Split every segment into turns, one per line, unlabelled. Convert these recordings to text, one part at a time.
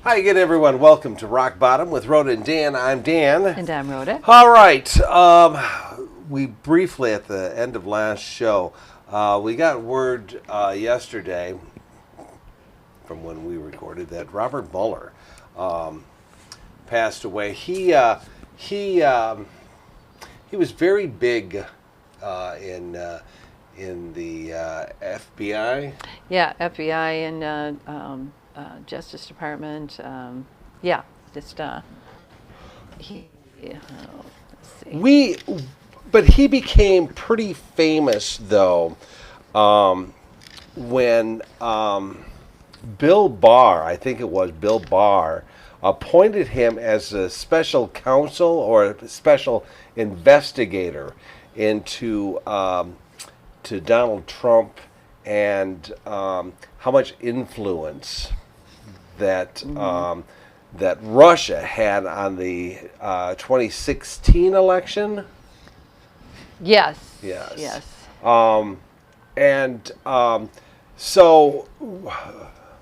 Hi again, everyone. Welcome to Rock Bottom with Rhoda and Dan. I'm Dan.
And I'm Rhoda.
All right. We briefly, at the end of last show, we got word yesterday from when we recorded that Robert Mueller passed away. He was very big in the FBI.
Yeah, FBI and Justice Department. Let's see.
But he became pretty famous though when Bill Barr, I think it was Bill Barr, appointed him as a special counsel or a special investigator into to Donald Trump and how much influence that that Russia had on the 2016 election.
Yes.
So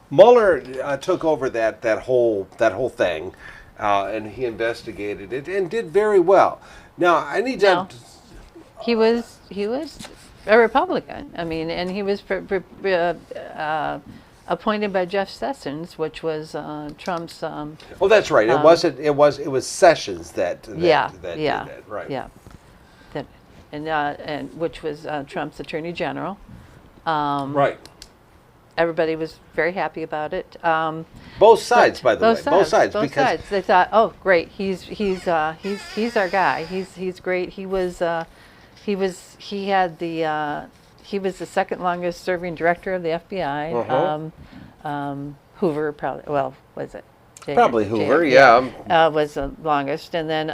Mueller took over that whole thing, and he investigated it and did very well. Now I need to.
He was a Republican. I mean, and he was appointed by Jeff Sessions, which was Trump's.
Oh, that's right. It wasn't. It was Sessions that did it. Right.
Yeah. And which was Trump's Attorney General.
Right.
Everybody was very happy about it.
Both sides, by the way. Both sides.
Both sides. They thought, oh, great, he's our guy. He's great. He was the second longest serving director of the FBI. Hoover probably. Well, was it?
Probably Hoover. Yeah.
Was the longest, and then.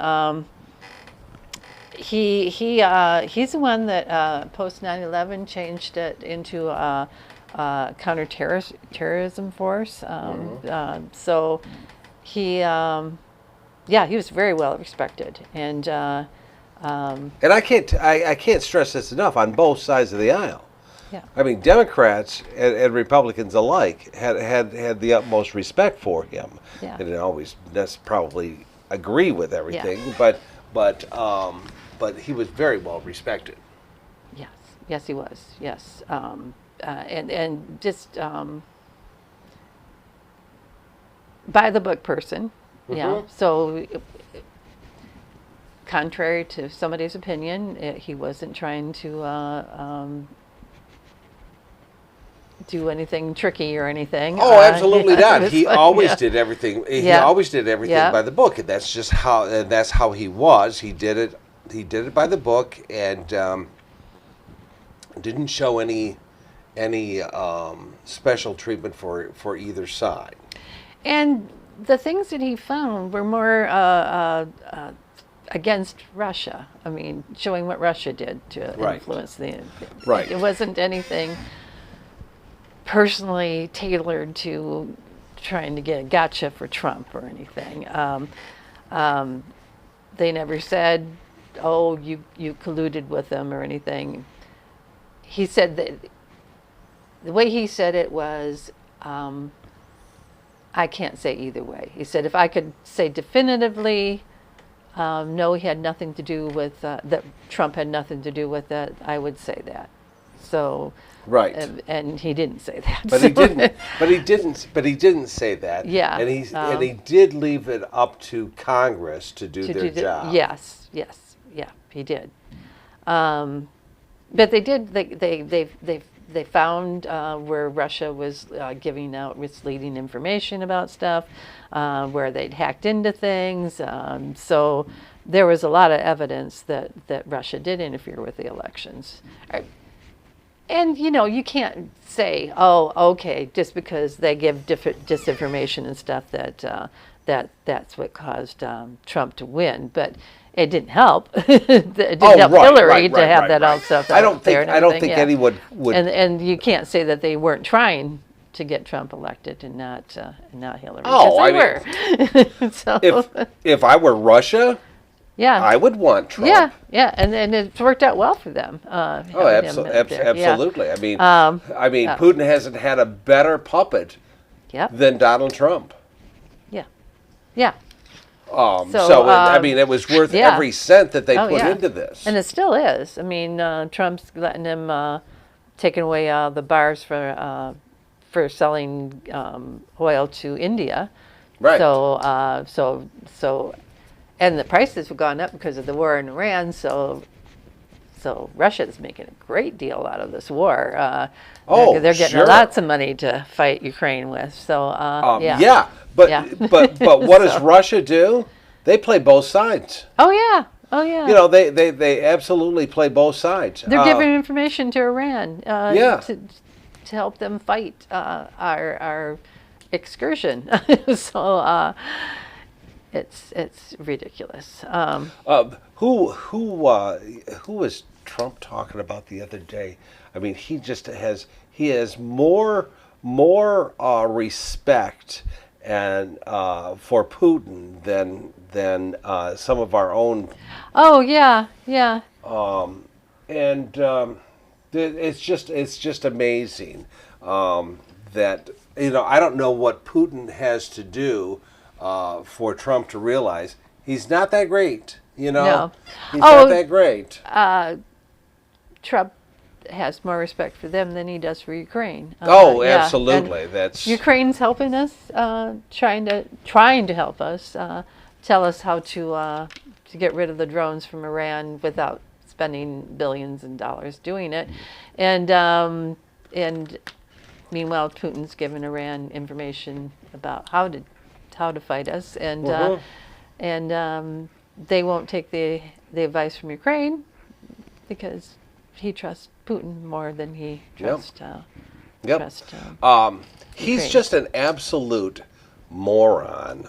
He's the one that post 9/11 changed it into a counterterrorism force. So he was very well respected, and
I can't stress this enough on both sides of the aisle.
Yeah.
I mean, Democrats and Republicans alike had the utmost respect for him.
Yeah.
They didn't always probably agree with everything, but he was very well respected.
Yes, he was. Yes, and just by the book person. Yeah. So, contrary to somebody's opinion, he wasn't trying to do anything tricky or anything.
Oh, absolutely not. He always did everything. He always did everything by the book, and that's just how he was. He did it. He did it by the book, and didn't show any special treatment for either side.
And the things that he found were more against Russia. I mean, showing what Russia did to influence the.
Right.
It wasn't anything personally tailored to trying to get a gotcha for Trump or anything. They never said, oh, you colluded with them or anything. He said that the way he said it was, I can't say either way. He said if I could say definitively, no, he had nothing to do with that. Trump had nothing to do with that. I would say that. So.
Right.
And he didn't say that.
But he didn't. But he didn't say that.
Yeah.
And he did leave it up to Congress to do their job.
Yes. Yeah, he did. But they did. They found where Russia was giving out misleading information about stuff, where they'd hacked into things. So there was a lot of evidence that Russia did interfere with the elections. And, you can't say, oh, okay, just because they give disinformation and stuff that's what caused Trump to win. But it didn't help. It didn't help Hillary to have that all stuff out there.
I don't think anyone would.
And you can't say that they weren't trying to get Trump elected and not Hillary.
Oh,
I mean, so,
if I were Russia,
yeah,
I would want Trump.
Yeah, and it's worked out well for them.
Absolutely. I mean, Putin hasn't had a better puppet than Donald Trump.
Yeah.
I mean, it was worth
yeah.
every cent that they
Oh,
put
yeah.
into this.
And it still is. I mean, Trump's letting him taking away the bars for selling oil to India.
Right.
So, and the prices have gone up because of the war in Iran. So Russia's making a great deal out of this war. They're getting
sure.
lots of money to fight Ukraine with. So yeah.
But
Yeah.
but what does Russia do? They play both sides.
Oh yeah. Oh yeah.
You know, they absolutely play both sides.
They're giving information to Iran.
Yeah.
To help them fight our excursion. So it's ridiculous.
Who was Trump talking about the other day? I mean, he has more respect and for Putin than some of our own.
Oh yeah, yeah.
It's just amazing that I don't know what Putin has to do for Trump to realize he's not that great.
No.
He's not that great.
Trump has more respect for them than he does for Ukraine.
Absolutely.
And
That's
Ukraine's helping us, trying to help us, tell us how to get rid of the drones from Iran without spending billions of dollars doing it, and meanwhile Putin's giving Iran information about how to fight us, and they won't take the advice from Ukraine because he trusts Putin more than he trusts.
He's
Ukraine.
just an absolute moron.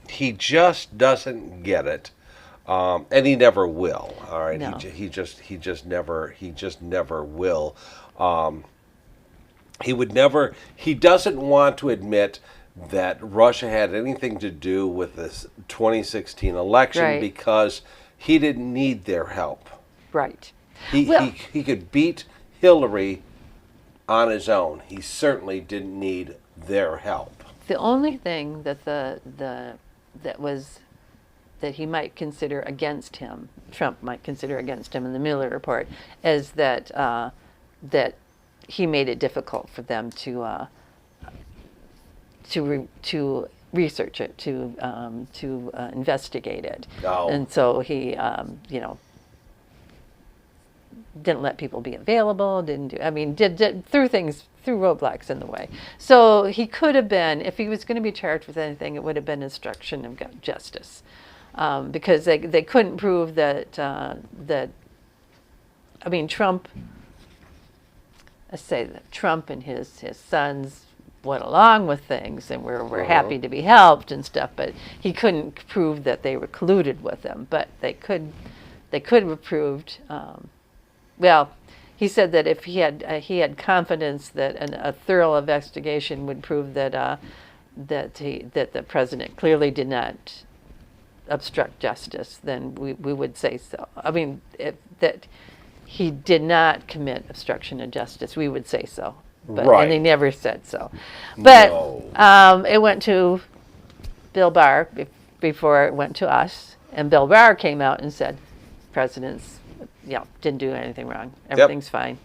He just doesn't get it, and he never will. All right,
No.
he just never will. He doesn't want to admit that Russia had anything to do with this 2016 election
Right.
because he didn't need their help.
Right.
He could beat Hillary on his own. He certainly didn't need their help.
The only thing that that he might consider against him, Trump might consider against him in the Mueller report, is that that he made it difficult for them to research it, to investigate it, and so he didn't let people be available. Did threw roadblocks in the way. So he could have been, if he was going to be charged with anything, it would have been obstruction of justice, because they couldn't prove that Trump. I say that Trump and his sons went along with things and were happy to be helped and stuff, but he couldn't prove that they were colluded with them. But they could have proved. Well, he said that if he had confidence that a thorough investigation would prove that the president clearly did not obstruct justice, then we would say so. I mean, that he did not commit obstruction of justice, we would say so. But,
right.
And he never said so. But
No.
It went to Bill Barr before it went to us, and Bill Barr came out and said, president's didn't do anything wrong. Everything's fine.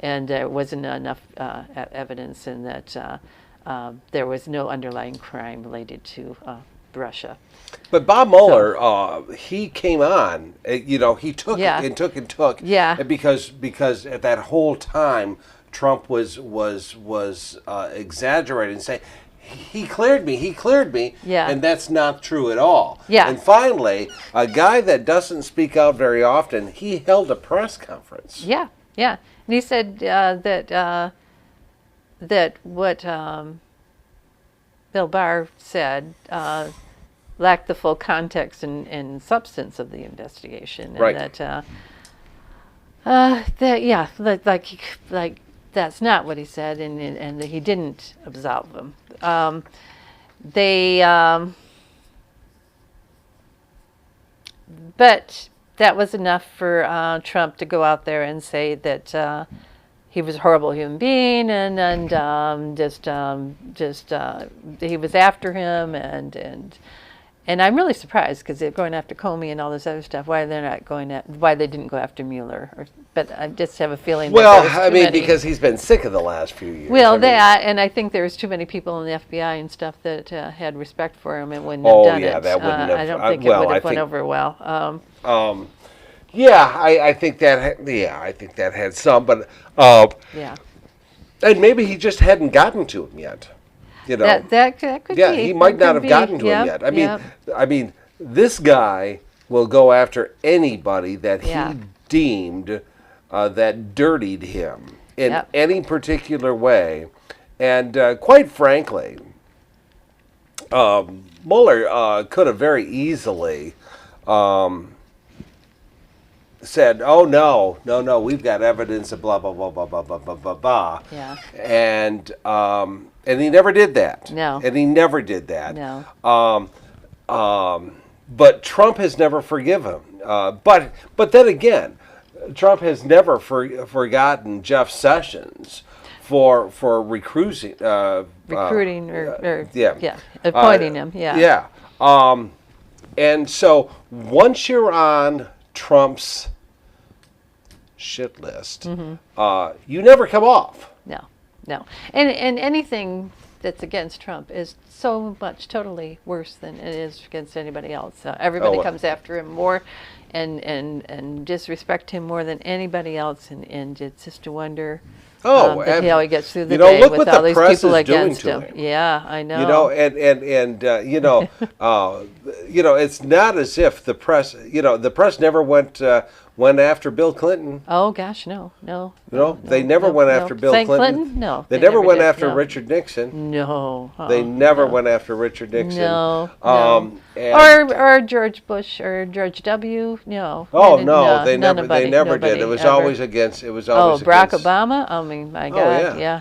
And there wasn't enough evidence in that there was no underlying crime related to Russia.
But Bob Mueller, he came on. He took and took.
Yeah.
Because at that whole time, Trump was exaggerating and saying, he cleared me,
Yeah.
and that's not true at all.
Yeah.
And finally, a guy that doesn't speak out very often, he held a press conference.
Yeah, yeah. And he said that what Bill Barr said lacked the full context and substance of the investigation, and
Right.
like that's not what he said, and that he didn't absolve them. But that was enough for Trump to go out there and say that he was a horrible human being, and he was after him, and I'm really surprised because they're going after Comey and all this other stuff. Why they're not going at? Why they didn't go after Mueller? But I just have a feeling.
Well,
that
I mean, because he's been sick of the last few years.
Well,
I mean,
and I think there's too many people in the FBI and stuff that had respect for him and wouldn't have done it.
That wouldn't have.
I don't think it would have went over well.
Yeah, I think that. I think that had some, but
Yeah.
and maybe he just hadn't gotten to him yet. You know,
that could be.
yeah, he might not have gotten to him yet. I mean, this guy will go after anybody that he deemed that dirtied him in any particular way, and quite frankly, Mueller could have very easily said, "Oh no, we've got evidence of blah blah blah blah blah blah blah blah blah," and he never did that.
No,
and he never did that.
No.
But Trump has never forgiven him. But then again, Trump has never forgotten Jeff Sessions for recruiting
appointing him.
Yeah. And so once you're on Trump's shit list, you never come off.
No. And anything that's against Trump is so much totally worse than it is against anybody else. Everybody comes after him more and disrespect him more than anybody else, and it's just a wonder how he gets through the day with all these people against him. Yeah, I know.
You know, and it's not as if the press never went after Bill Clinton.
Oh gosh, no.
They never went after Bill Clinton.
No,
they never went after Richard Nixon.
No,
they never went after Richard Nixon.
No, or George Bush or George W. No.
Oh no, they never did. It was always against. It was always
Barack
against.
Obama. I mean, my God, yeah.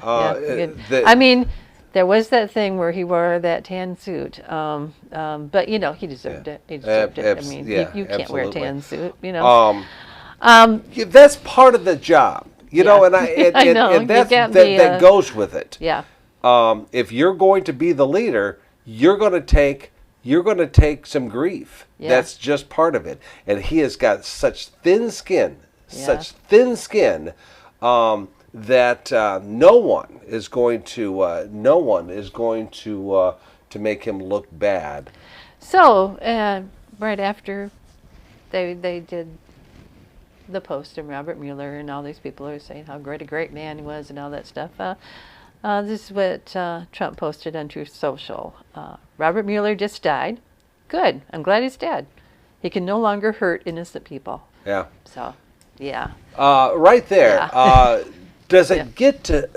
I mean, there was that thing where he wore that tan suit, but he deserved it. He deserved it. I mean, you can't wear a tan suit.
That's part of the job, and that goes with it.
Yeah.
If you're going to be the leader, you're going to take some grief. Yeah. That's just part of it. And he has got such thin skin, that no one is going to make him look bad.
So right after they did the post of Robert Mueller, and all these people are saying how great a great man he was and all that stuff. This is what Trump posted on Truth Social. Robert Mueller just died. Good. I'm glad he's dead. He can no longer hurt innocent people.
Yeah.
So, yeah.
Right there. Yeah. Does it get to?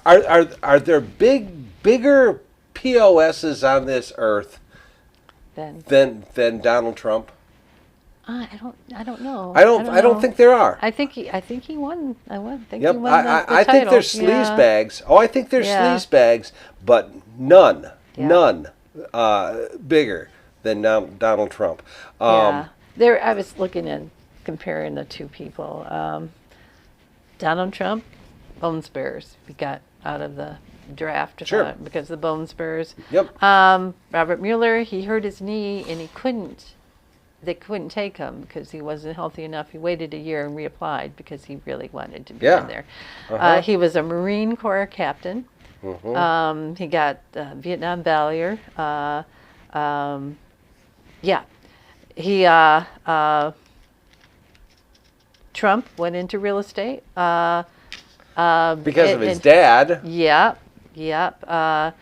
Are there bigger POSs on this earth than Donald Trump?
I don't know.
I don't think there are.
I think he won. He won the
I think there's sleaze bags. Oh, I think there's sleaze bags, but none bigger than Donald Trump.
I was looking and comparing the two people. Donald Trump, bone spurs. He got out of the draft because of the bone spurs.
Yep.
Robert Mueller, he hurt his knee and they couldn't take him because he wasn't healthy enough. He waited a year and reapplied because he really wanted to be in there. He was a Marine Corps captain. He got Vietnam Valor. He Trump went into real estate
because of his dad.
Yep. His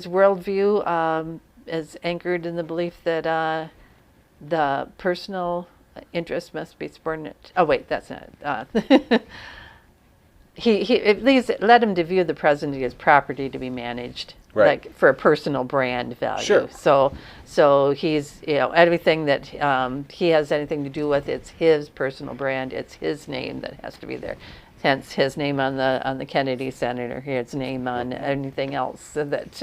worldview is anchored in the belief that the personal interest must be subordinate. Oh wait, that's not it. He at least led him to view the presidency as property to be managed, like for a personal brand value.
Sure.
So he's everything that he has anything to do with, it's his personal brand, it's his name that has to be there. hence his name on the Kennedy Center, his name on anything else that that's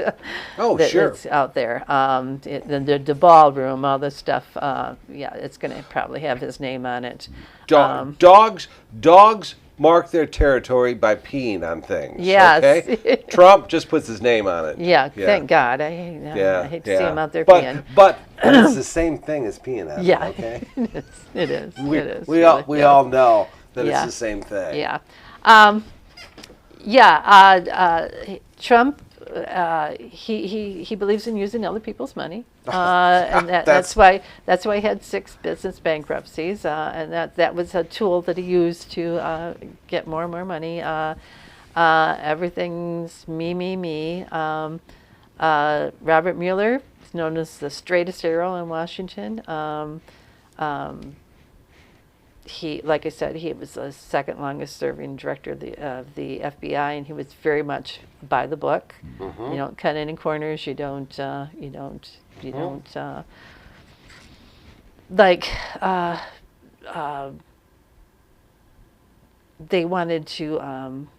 out there. The ballroom, all this stuff. Yeah, it's going to probably have his name on it.
Dogs mark their territory by peeing on things.
Yes.
Okay? Trump just puts his name on it.
Yeah. Thank God. I hate to see him out there peeing.
But it's the same thing as peeing on it.
Yeah.
Okay.
It is.
We all know that it's the same thing.
Yeah. Trump, he believes in using other people's money, and that's why he had 6 business bankruptcies, and that was a tool that he used to get more and more money. Everything's me. Robert Mueller is known as the straightest arrow in Washington. He, like I said, he was the second longest serving director of the FBI, and he was very much by the book. Mm-hmm. You don't cut any corners. You don't they wanted to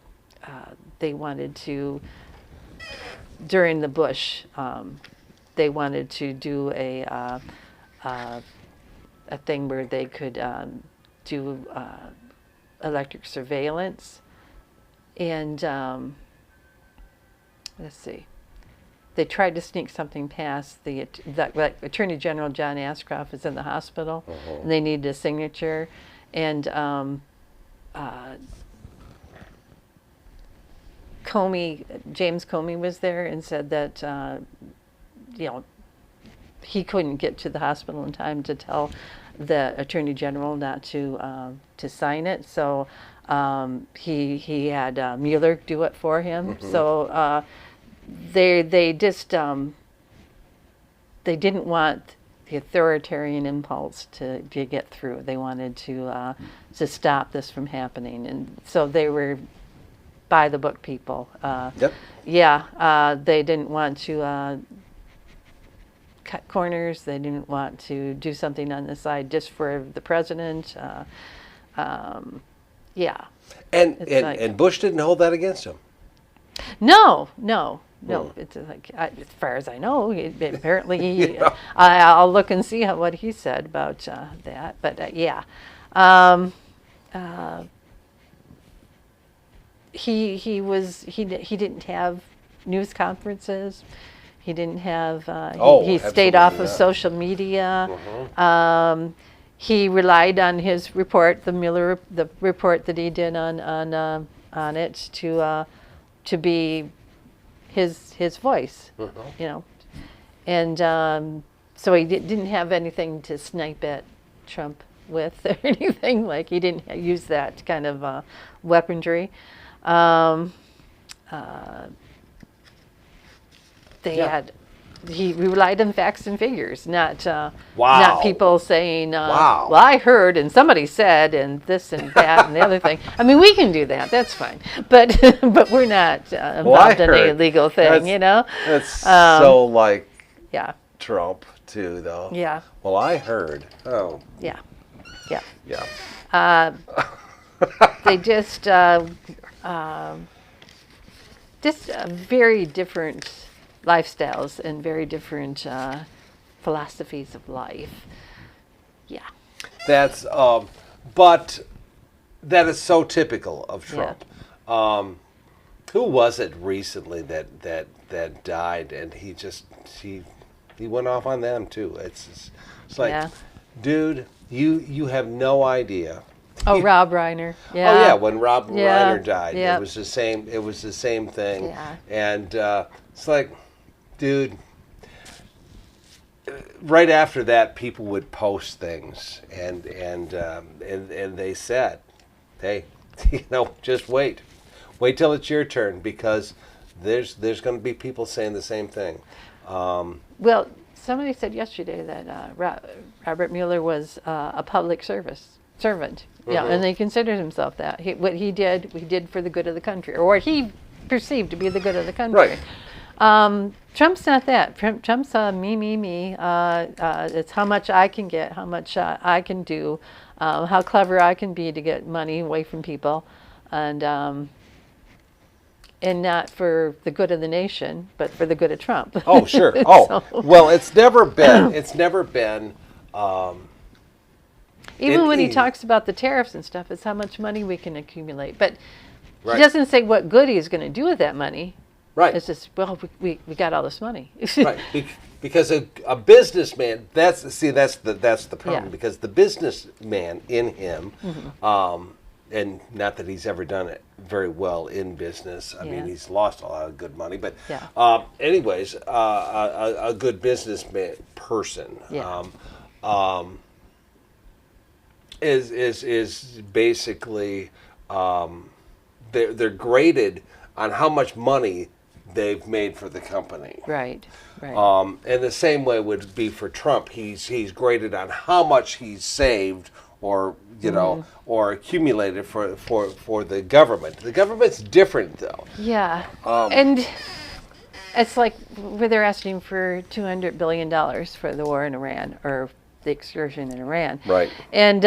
during the Bush, they wanted to do a thing where they could do electric surveillance, and let's see, they tried to sneak something past like Attorney General John Ashcroft is in the hospital, and they needed a signature, and James Comey was there and said that he couldn't get to the hospital in time to tell the Attorney General not to sign it, so he had Mueller do it for him. Mm-hmm. So they just they didn't want the authoritarian impulse to get through. They wanted to stop this from happening, and so they were by the book people. Yep. Yeah, they didn't want to cut corners. They didn't want to do something on the side just for the president. Yeah.
And Bush didn't hold that against him.
No. It's like, as far as I know, apparently I'll look and see what he said about that. But yeah. He didn't have news conferences. He didn't have. He stayed off of social media. Mm-hmm. He relied on his report, the report that he did on it to be his voice. Mm-hmm. And so he didn't have anything to snipe at Trump with or anything. Like, he didn't use that kind of weaponry. He relied on facts and figures, not people saying, well, I heard and somebody said and this and that and the other thing. I mean, we can do that. That's fine. But we're not involved in a legal thing,
That's so like Trump, too, though.
Yeah.
Well, I heard. Oh.
Yeah. They just very different lifestyles and very different philosophies of life. Yeah.
That's but that is so typical of Trump. Yeah. Who was it recently that died, and he went off on them too. It's like, dude, you have no idea.
Oh, Rob Reiner. Yeah.
Oh yeah, when Rob Reiner died, it was the same. It was the same thing. Yeah. And it's like, dude. Right after that, people would post things, and they said, "Hey, just wait till it's your turn, because there's going to be people saying the same thing."
Well, somebody said yesterday that Robert Mueller was a public servant. Yeah, and he considered himself that. What he did for the good of the country, or what he perceived to be the good of the country. Right. Trump's not that. Trump's me. It's how much I can get, how much I can do, how clever I can be to get money away from people. and not for the good of the nation, but for the good of Trump.
Oh, sure. Oh, well, it's never been.
Even when he talks about the tariffs and stuff, it's how much money we can accumulate. But
Right.
he doesn't say what good he's going to do with that money.
Right.
It's just, well, we got all this money.
Right. Because a businessman, that's the problem.
Yeah.
Because the businessman in him, and not that he's ever done it very well in business. I mean, he's lost a lot of good money. But anyways, a good businessman person is basically they're graded on how much money they've made for the company.
Right.
And the same way would be for Trump. He's graded on how much he's saved or or accumulated for the government. The government's different though.
Yeah. And it's like where they're asking for $200 billion for the war in Iran or the excursion in Iran.
Right.
And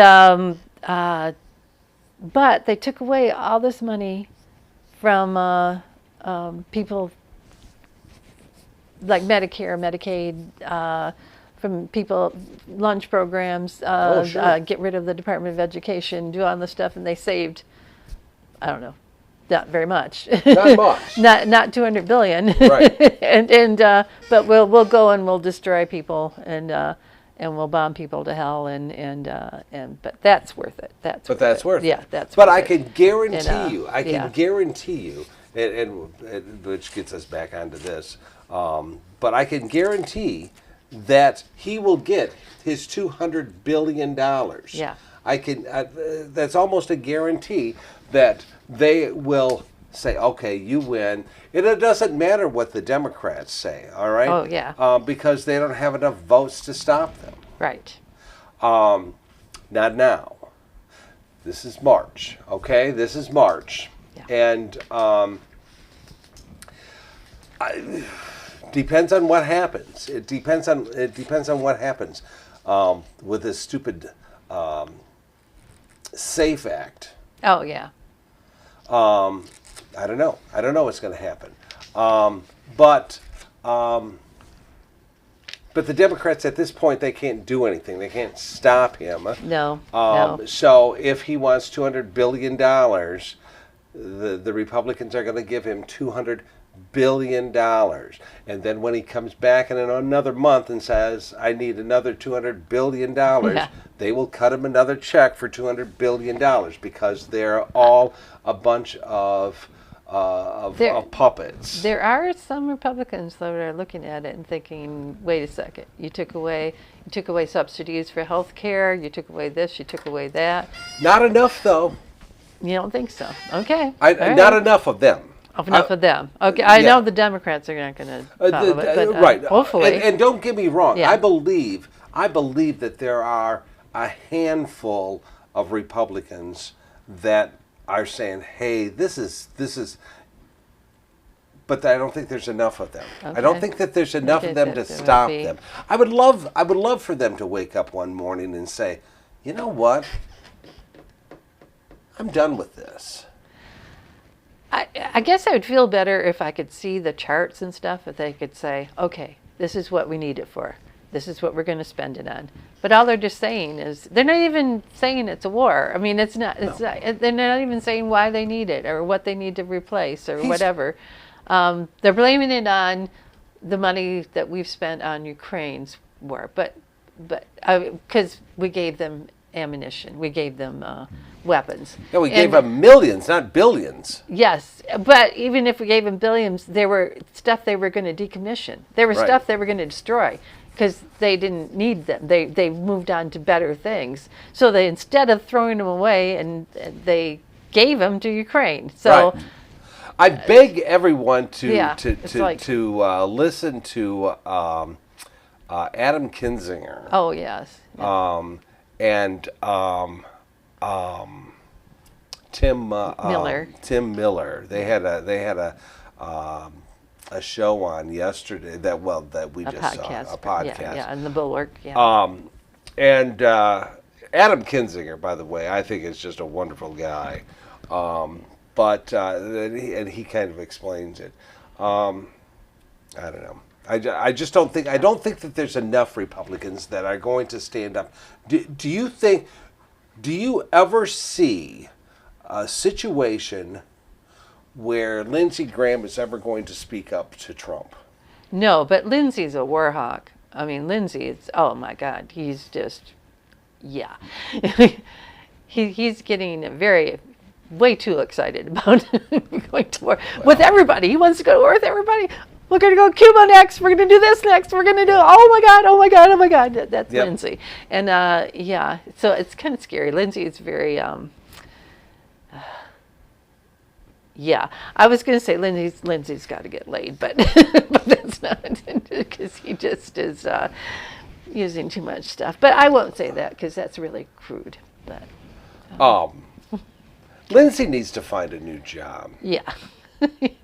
but they took away all this money from people like Medicare, Medicaid, from people, lunch programs, get rid of the Department of Education, do all this stuff, and they saved, I don't know, not very much.
Not much.
not 200 billion.
Right.
and but we'll go and we'll destroy people and we'll bomb people to hell and but that's worth it. That's worth it. Yeah, that's.
But
worth
I
it.
can guarantee you. I can
yeah.
guarantee you, and which gets us back onto this. But I can guarantee that he will get his $200 billion.
Yeah.
I can. That's almost a guarantee that they will say, "Okay, you win." And it doesn't matter what the Democrats say. All right.
Oh yeah.
Because they don't have enough votes to stop them.
Right.
Not now. This is March. Okay, this is March, and depends on what happens. It depends on what happens with this stupid SAFE Act.
Oh yeah.
I don't know. I don't know what's going to happen. But the Democrats at this point, they can't do anything. They can't stop him.
No.
So if he wants $200 billion, the Republicans are going to give him $200 billion. And then when he comes back in another month and says, I need another $200 billion, they will cut him another check for $200 billion because they're all a bunch of puppets.
There are some Republicans that are looking at it and thinking, wait a second, you took away subsidies for health care, you took away this, you took away that.
Not enough, though.
You don't think so? Okay.
Not enough of them.
Enough of them. Okay, I know the Democrats are not going to follow it, but
right.
Hopefully.
And don't get me wrong. I believe that there are a handful of Republicans that are saying, "Hey, this is." But I don't think there's enough of them.
Okay.
I don't think that there's enough of them to stop them. I would love for them to wake up one morning and say, "You know what? I'm done with this."
I guess I would feel better if I could see the charts and stuff, if they could say, okay, this is what we need it for. This is what we're going to spend it on. But all they're just saying is, they're not even saying it's a war. I mean, they're not even saying why they need it or what they need to replace or whatever. They're blaming it on the money that we've spent on Ukraine's war. But because we gave them ammunition, we gave them weapons.
Yeah, we gave them millions, not billions.
Yes, but even if we gave them billions, there were stuff they were going to decommission. There was stuff they were going to destroy because they didn't need them. They moved on to better things. So they, instead of throwing them away, and they gave them to Ukraine. So
I beg everyone to listen to Adam Kinzinger.
Oh yes.
And Tim
Miller.
Tim Miller. They had a show on yesterday that we just saw a podcast.
Yeah, and the Bulwark. Yeah.
And Adam Kinzinger, by the way, I think is just a wonderful guy. And he kind of explains it. I don't know. I just don't think that there's enough Republicans that are going to stand up. Do you ever see a situation where Lindsey Graham is ever going to speak up to Trump?
No, but Lindsey's a war hawk. I mean, Lindsey is, oh my God, he's just, yeah. He's getting way too excited about going to war with everybody. He wants to go to war with everybody. We're going to go to Cuba next. We're going to do this next. We're going to do, oh my God, oh my God, oh my God. That's
Yep.
Lindsey. And yeah, so it's kind of scary. Lindsey is very, yeah, I was going to say Lindsey's got to get laid, but but that's not because he just is using too much stuff. But I won't say that because that's really crude. But
Lindsey needs to find a new job.
yeah,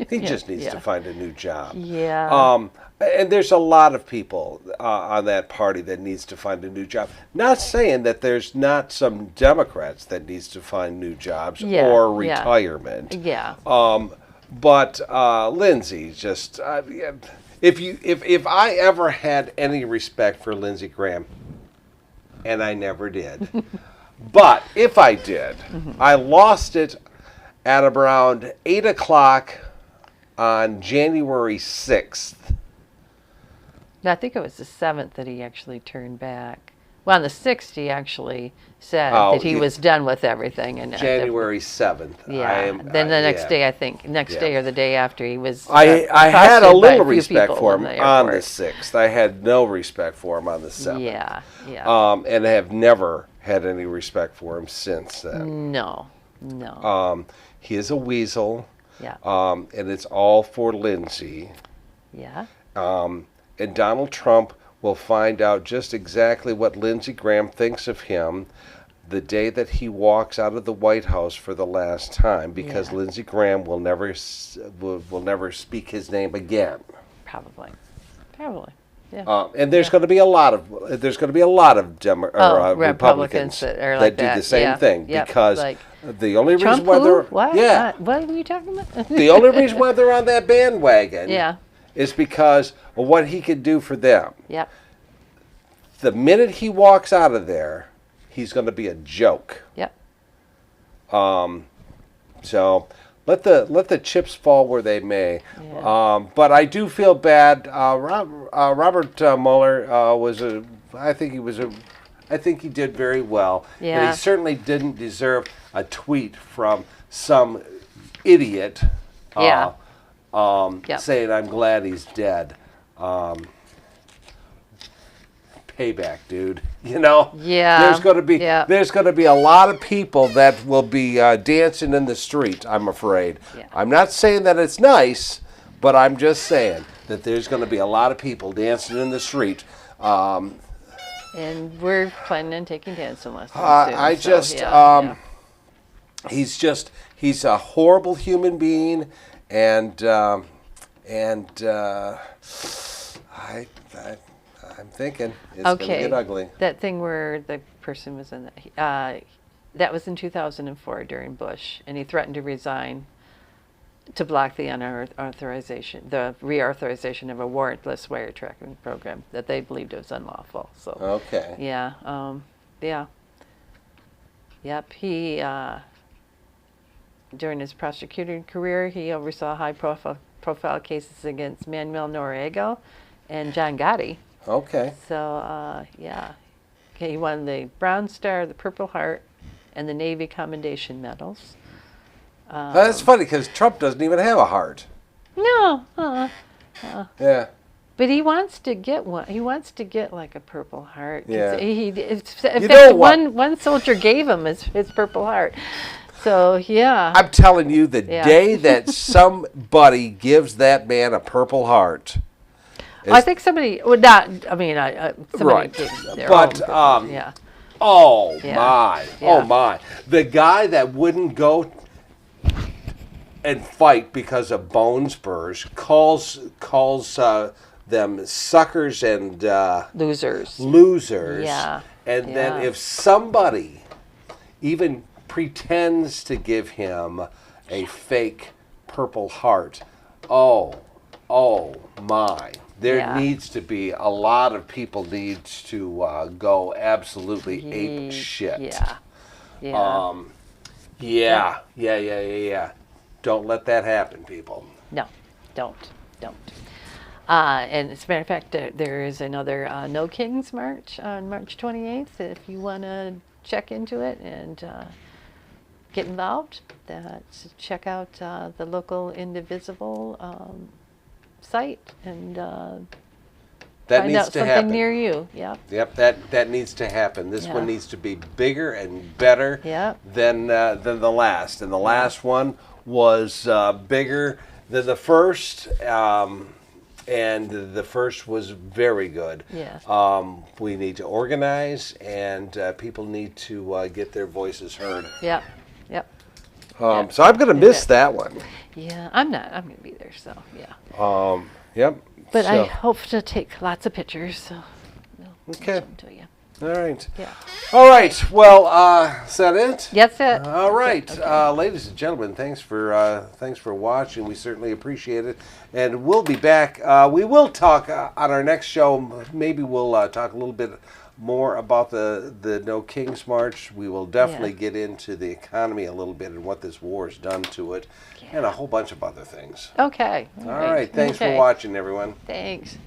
He just needs to find a new job.
yeah,
And there's a lot of people on that party that needs to find a new job. Not saying that there's not some Democrats that needs to find new jobs
Yeah,
or
yeah.
retirement.
yeah.
But Lindsey just if I ever had any respect for Lindsey Graham, and I never did, but if I did, I lost it at around 8 o'clock on January 6th.
No, I think it was the 7th that he actually turned back. Well, on the 6th, he actually said that he was done with everything. And
January 7th.
yeah. Then the next day, I think, day or the day after, he was.
I had a
accosted by
little
few
respect
people
for
in
him
the
on the
airport.
6th. I had no respect for him on the 7th.
Yeah, yeah.
And have never had any respect for him since then.
No, no.
He is a weasel.
Yeah.
And it's all for Lindsey.
Yeah.
And Donald Trump will find out just exactly what Lindsey Graham thinks of him the day that he walks out of the White House for the last time, because
Yeah.
Lindsey Graham will never speak his name again.
Probably. Yeah.
And there's going to be a lot of Republicans
that are like
do
that.
the same
Yeah.
thing,
Yep.
because
Like,
the only reason
Trump
why
who?
they're
What?
yeah
What are you talking about?
the only reason why they're on that bandwagon
Yeah.
is because of what he could do for them.
Yep.
The minute he walks out of there, he's going to be a joke.
Yep.
So let the chips fall where they may.
Yeah.
But I do feel bad. Robert Mueller I think he did very well.
Yeah.
But he certainly didn't deserve a tweet from some idiot.
Yeah. Yep.
Saying I'm glad he's dead. Payback, dude. You know.
Yeah.
There's going to be
Yeah.
there's going to be a lot of people that will be dancing in the street, I'm afraid.
Yeah.
I'm not saying that it's nice, but I'm just saying that there's going to be a lot of people dancing in the street.
And we're planning on taking dancing lessons soon.
He's a horrible human being, and I'm thinking it's going to get ugly.
That thing where the person was in that was in 2004 during Bush, and he threatened to resign to block the reauthorization of a warrantless wiretapping program that they believed was unlawful. So
Okay.
yeah, yep. He during his prosecuting career, he oversaw high-profile cases against Manuel Noriega and John Gotti.
Okay.
So, yeah. Okay, he won the Bronze Star, the Purple Heart, and the Navy Commendation Medals.
That's funny because Trump doesn't even have a heart.
No.
Yeah.
But he wants to get one. He wants to get like a Purple Heart.
Yeah.
In fact,
You know what?
one soldier gave him his Purple Heart. So, yeah.
I'm telling you, the day that somebody gives that man a Purple Heart.
I think somebody would not. I mean, somebody
Right.
gave their
But,
own, yeah.
Oh
Yeah.
my!
Yeah.
Oh my! The guy that wouldn't go and fight because of bone spurs calls them suckers and
Losers.
losers.
Yeah.
And then
Yeah.
if somebody even pretends to give him a fake Purple Heart. Oh my. There needs to be a lot of people needs to go absolutely ape shit. Yeah. Don't let that happen, people.
No, don't. And as a matter of fact, there is another No Kings March on March 28th. If you want to check into it and get involved, check out the local Indivisible site and
that
find
needs
out
to
something
happen.
near you. Yep.
That needs to happen. This one needs to be bigger and better than the last. And the last one was bigger than the first, and the first was very good.
Yes.
We need to organize, and people need to get their voices heard.
Yep.
So I'm going to miss that one.
Yeah, I'm not. I'm going to be there, so yeah.
Yep.
But I hope to take lots of pictures, so we'll
okay.
show them to you.
All right.
Yeah.
All right. Well, is that it?
That's it.
All right,
Okay.
ladies and gentlemen, thanks for watching. We certainly appreciate it, and we'll be back. We will talk on our next show. Maybe we'll talk a little bit more about the No Kings March. We will definitely get into the economy a little bit and what this war has done to it, and a whole bunch of other things.
Okay.
All right. Thanks for watching, everyone.
Thanks.